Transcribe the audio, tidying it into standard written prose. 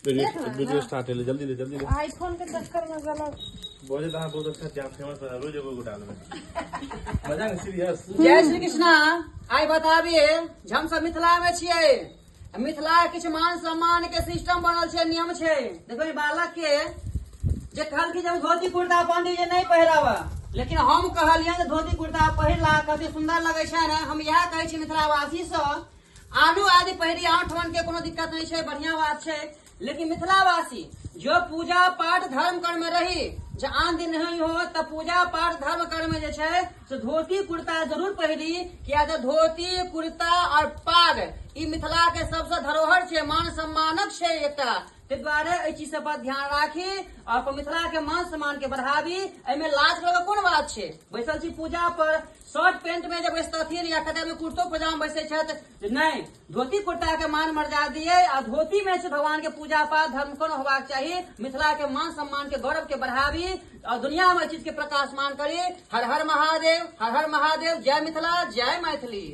Video start है, जल्दी ले जल्दी ले। आईफोन के चक्कर में गलत बोले तो बहुत अच्छा जहाँ फेमस बना रोज एगो डालबे मजा नहीं सीरियस। जय श्री कृष्णा। आई बताबिए हम सब मिथिला में छियै। मिथिला किछु मान सम्मान के सिस्टम बनल छै, नियम छै। देखो बालक के जे कहल कि जब धोती कुर्ता पंडित जी नहीं पहिरावा, लेकिन हम कहलियै जे धोती कुर्ता पहिरला कते सुंदर लगे छै ने। हम यह कहे छी मिथिलावासी से आलू आदि पहिरी आठवन के कोनो दिक्कत नहीं छै, बढ़िया बात छै। लेकिन मिथिलावासी जो पूजा पाठ धर्म कर्म में रही जो आन दिन नहीं हो तब पूजा पाठ धर्म कर्म में जे तो धोती कुर्ता जरूर पहिरी। किया तो धोती कुर्ता और पाग ई मिथिला के सबसे धरोहर छे, मान सम्मानक छे एकटा। ते द्वारे एहि चीज सब पर ध्यान राखी और मिथिला के मान सम्मान के बढ़ावी। एमे लाज करे कोन बात छे। बैसल छी पूजा पर शर्ट पैंट में जब बैसथिन या कतै में कुर्तो पजामा बैसे छथि, नहीं धोती कुर्ता के मान मर्यादा दिए और धोती में से भगवान के पूजा पाठ धर्म कोन होबाक चाहिए। मिथिला के मान सम्मान के गौरव के बढ़ावी और दुनिया में चीज के प्रकाशमान करी। हर हर महादेव, हर हर महादेव। जय मिथिला, जय मैथिली।